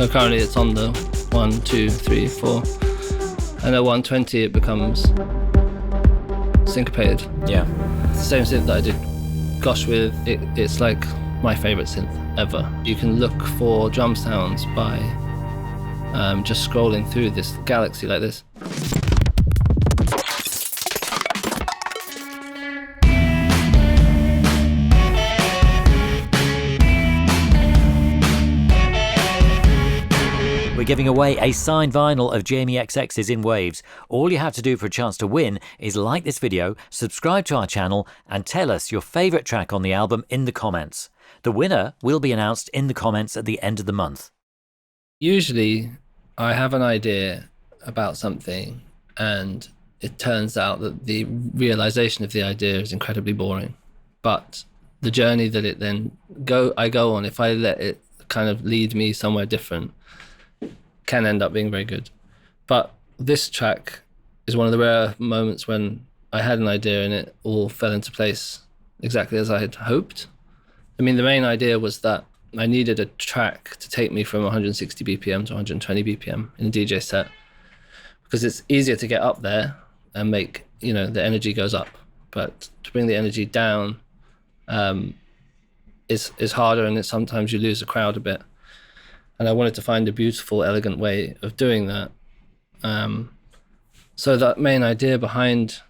So currently it's on the 1, 2, 3, 4, and at 120 it becomes syncopated. Yeah. It's the same synth that I did Gosh with. It's like my favorite synth ever. You can look for drum sounds by just scrolling through this galaxy like this. We're giving away a signed vinyl of Jamie XX's In Waves. All you have to do for a chance to win is like this video, subscribe to our channel, and tell us your favourite track on the album in the comments. The winner will be announced in the comments at the end of the month. Usually I have an idea about something and it turns out that the realization of the idea is incredibly boring. But the journey that it then I go on, if I let it kind of lead me somewhere different, can end up being very good. But this track is one of the rare moments when I had an idea and it all fell into place exactly as I had hoped. I mean, the main idea was that I needed a track to take me from 160 BPM to 120 BPM in a DJ set, because it's easier to get up there and make, the energy goes up. But to bring the energy down is harder, and sometimes you lose the crowd a bit. And I wanted to find a beautiful, elegant way of doing that. So that main idea behind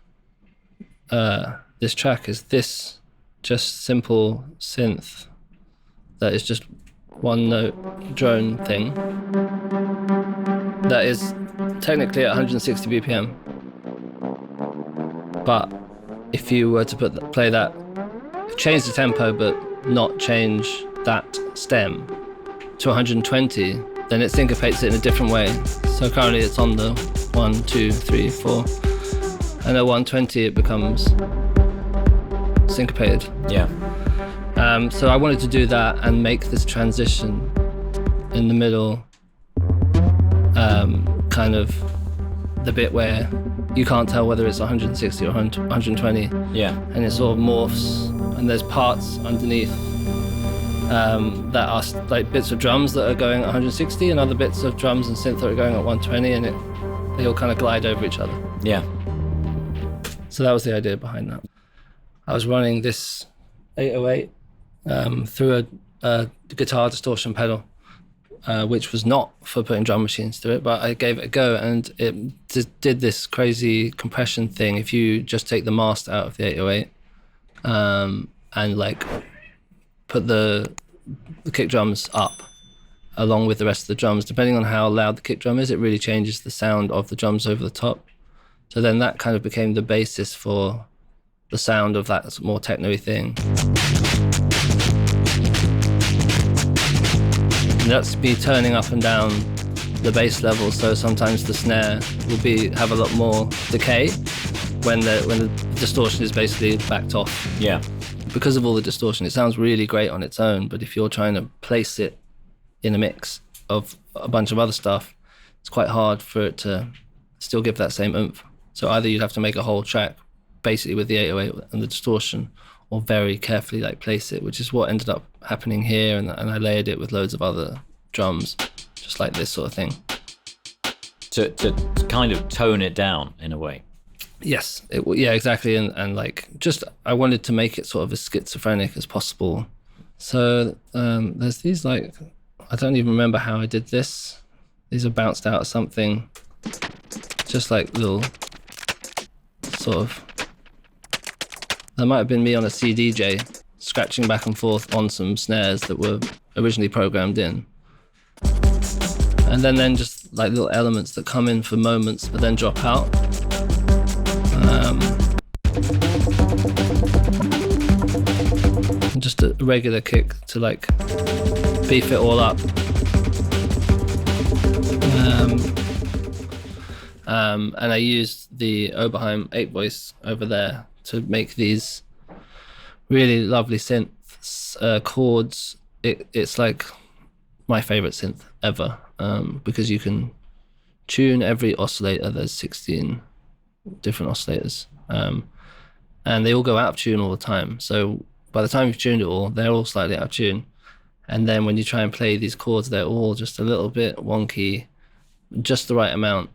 this track is this just simple synth that is just one note drone thing that is technically at 160 BPM. But if you were to play that, change the tempo but not change that stem to 120, then it syncopates it in a different way. So currently it's on the 1, 2, 3, 4, and at 120 it becomes syncopated. Yeah. So I wanted to do that and make this transition in the middle, kind of the bit where you can't tell whether it's 160 or 120. Yeah. And it sort of morphs, and there's parts underneath that are like bits of drums that are going at 160 and other bits of drums and synth that are going at 120, and they all kind of glide over each other. Yeah. So that was the idea behind that. I was running this 808 through a guitar distortion pedal, which was not for putting drum machines through it, but I gave it a go, and it did this crazy compression thing. If you just take the master out of the 808 and like put the kick drums up along with the rest of the drums, depending on how loud the kick drum is, it really changes the sound of the drums over the top. So then that kind of became the basis for the sound of that more techno-y thing. And that's me turning up and down the bass level, so sometimes the snare will have a lot more decay when the distortion is basically backed off. Yeah. Because of all the distortion, it sounds really great on its own, but if you're trying to place it in a mix of a bunch of other stuff, it's quite hard for it to still give that same oomph. So either you'd have to make a whole track basically with the 808 and the distortion, or very carefully like place it, which is what ended up happening here, and I layered it with loads of other drums, just like this sort of thing. To kind of tone it down in a way. Yes, yeah, exactly, and like just I wanted to make it sort of as schizophrenic as possible. So there's these like, I don't even remember how I did this. These are bounced out of something, just like little sort of. That might have been me on a CDJ scratching back and forth on some snares that were originally programmed in, and then just like little elements that come in for moments but then drop out. Just a regular kick to like beef it all up. And I used the Oberheim 8 voice over there to make these really lovely synths, chords. It's like my favorite synth ever, because you can tune every oscillator. There's 16 different oscillators, and they all go out of tune all the time. So by the time you've tuned it all, they're all slightly out of tune, And then when you try and play these chords, they're all just a little bit wonky, just the right amount.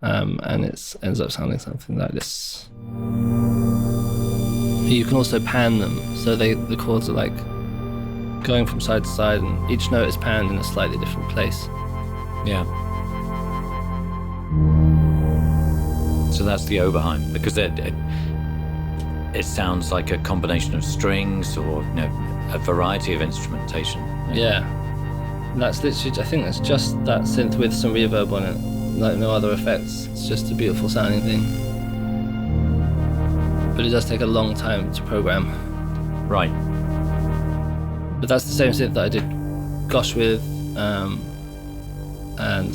And it ends up sounding something like this. You can also pan them, so the chords are like going from side to side, and each note is panned in a slightly different place. Yeah. So that's the Oberheim, because it sounds like a combination of strings or a variety of instrumentation. Yeah. And that's literally, I think that's just that synth with some reverb on it, like no other effects. It's just a beautiful sounding thing. But it does take a long time to program. Right. But that's the same synth that I did Gosh with, and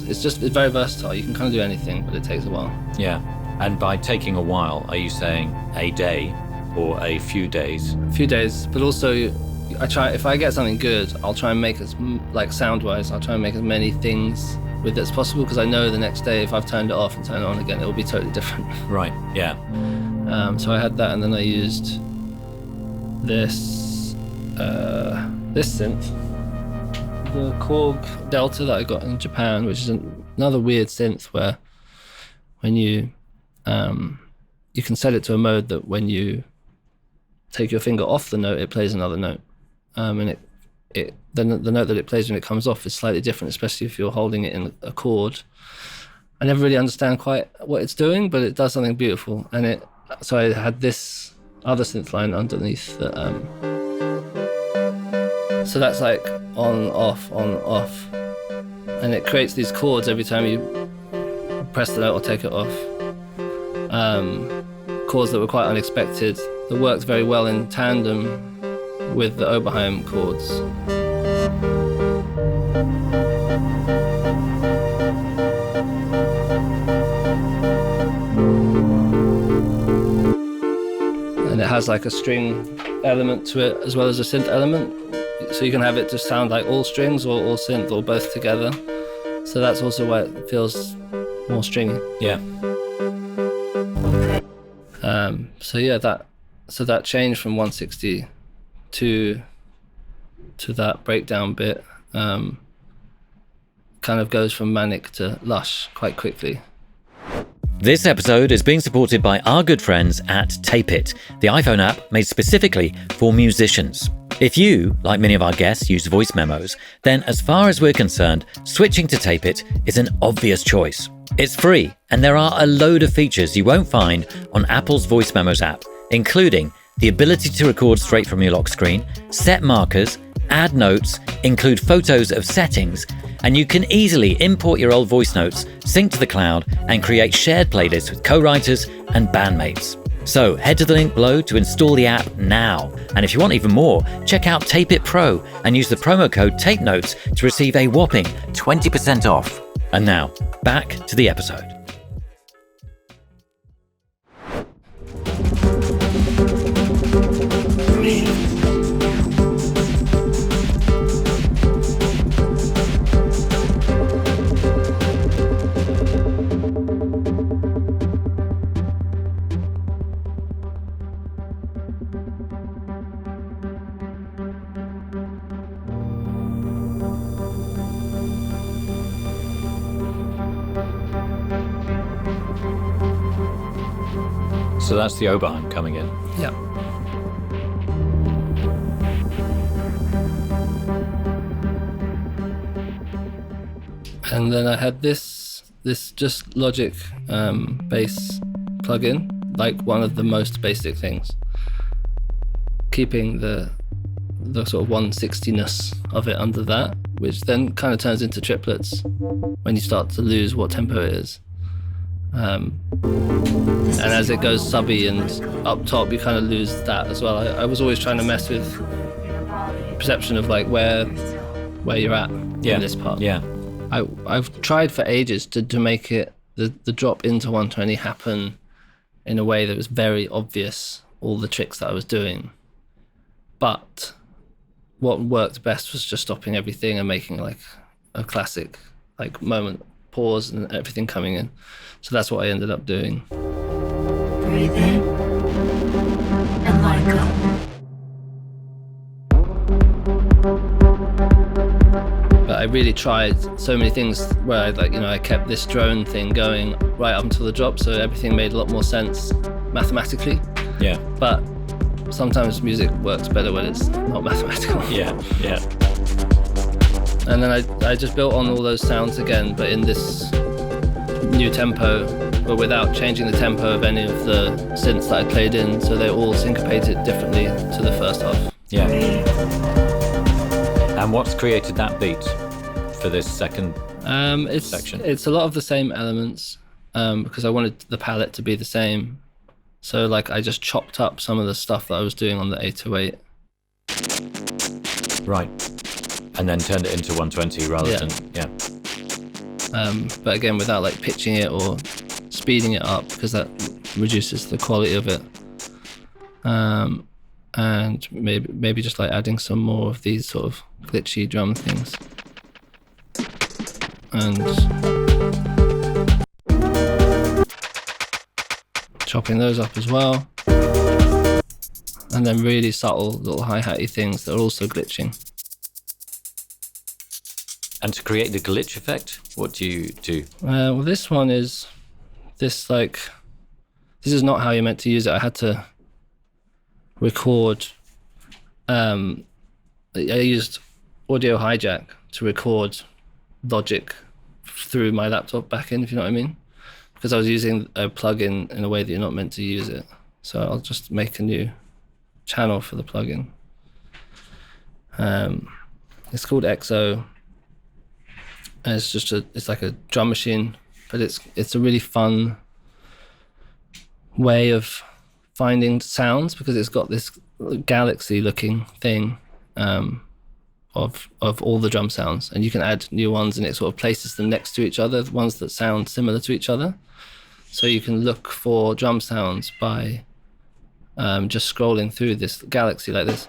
it's very versatile. You can kind of do anything, but it takes a while. Yeah. And by taking a while, are you saying a day or a few days? A few days, but also if I get something good, I'll try and make sound-wise, I'll try and make as many things with it as possible, because I know the next day if I've turned it off and turned it on again, it will be totally different. Right, yeah. So I had that, and then I used this synth, the Korg Delta that I got in Japan, which is another weird synth where when you can set it to a mode that when you take your finger off the note, it plays another note, and the note that it plays when it comes off is slightly different, especially if you're holding it in a chord. I never really understand quite what it's doing, but it does something beautiful, and so I had this other synth line underneath that, so that's like on, off, and it creates these chords every time you press the note or take it off. Chords that were quite unexpected, that worked very well in tandem with the Oberheim chords. And it has like a string element to it as well as a synth element, so you can have it just sound like all strings or all synth or both together. So that's also why it feels more stringy. Yeah. So that change from 160 to that breakdown bit kind of goes from manic to lush quite quickly. This episode is being supported by our good friends at Tape It, the iPhone app made specifically for musicians. If you, like many of our guests, use voice memos, then as far as we're concerned, switching to Tape It is an obvious choice. It's free, and there are a load of features you won't find on Apple's Voice Memos app, including the ability to record straight from your lock screen, set markers, add notes, include photos of settings, and you can easily import your old voice notes, sync to the cloud, and create shared playlists with co-writers and bandmates. So head to the link below to install the app now. And if you want even more, check out Tape It Pro and use the promo code TAPENOTES to receive a whopping 20% off. And now, back to the episode. So that's the Oberheim coming in. Yeah. And then I had this just Logic bass plugin, like one of the most basic things, keeping the sort of 160-ness of it under that, which then kind of turns into triplets when you start to lose what tempo it is. And as it goes subby and up top, you kind of lose that as well. I was always trying to mess with perception of like where you're at in this part. Yeah. I've tried for ages to make it the drop into 120 happen in a way that was very obvious, all the tricks that I was doing. But what worked best was just stopping everything and making like a classic like moment pause and everything coming in. So that's what I ended up doing. Breathe in and let go. I really tried so many things where I kept this drone thing going right up until the drop, so everything made a lot more sense mathematically. Yeah. But sometimes music works better when it's not mathematical. Yeah. And then I just built on all those sounds again, but in this new tempo, but without changing the tempo of any of the synths that I played in, so they all syncopated differently to the first half. Yeah. And what's created that beat for this second section? It's a lot of the same elements, because I wanted the palette to be the same. So I just chopped up some of the stuff that I was doing on the 808. Right. And then turned it into 120 rather than, But again, without pitching it or speeding it up, because that reduces the quality of it. And maybe just adding some more of these sort of glitchy drum things. And chopping those up as well. And then really subtle little hi-hatty things that are also glitching. And to create the glitch effect, what do you do? Well, this one is this is not how you're meant to use it. I had to record. I used Audio Hijack to record Logic through my laptop backend, if you know what I mean, because I was using a plugin in a way that you're not meant to use it. So I'll just make a new channel for the plugin. It's called XO. And it's like a drum machine, but it's a really fun way of finding sounds, because it's got this galaxy looking thing of all the drum sounds, and you can add new ones, and it sort of places them next to each other, ones that sound similar to each other. So you can look for drum sounds by just scrolling through this galaxy like this.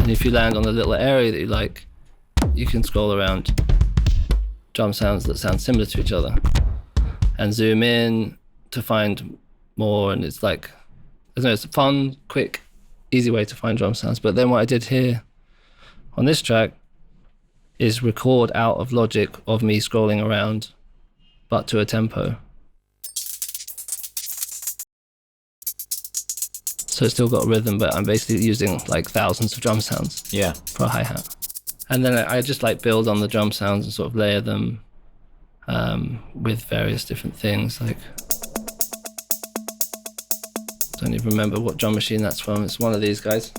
And if you land on the little area that you like, you can scroll around drum sounds that sound similar to each other and zoom in to find more. And it's it's a fun, quick, easy way to find drum sounds. But then what I did here on this track is record out of Logic of me scrolling around, but to a tempo. So it's still got a rhythm, but I'm basically using thousands of drum sounds for a hi-hat. And then I just build on the drum sounds and sort of layer them with various different things. Don't even remember what drum machine that's from. It's one of these guys.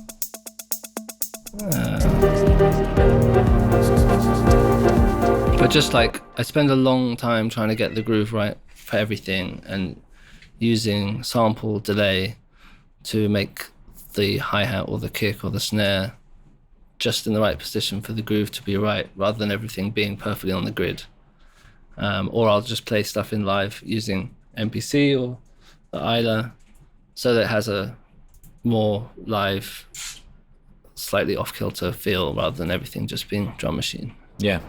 But just I spend a long time trying to get the groove right for everything, and using sample delay to make the hi-hat or the kick or the snare just in the right position for the groove to be right, rather than everything being perfectly on the grid. Or I'll just play stuff in live using MPC or the ILA, so that it has a more live, slightly off-kilter feel, rather than everything just being drum machine. Yeah.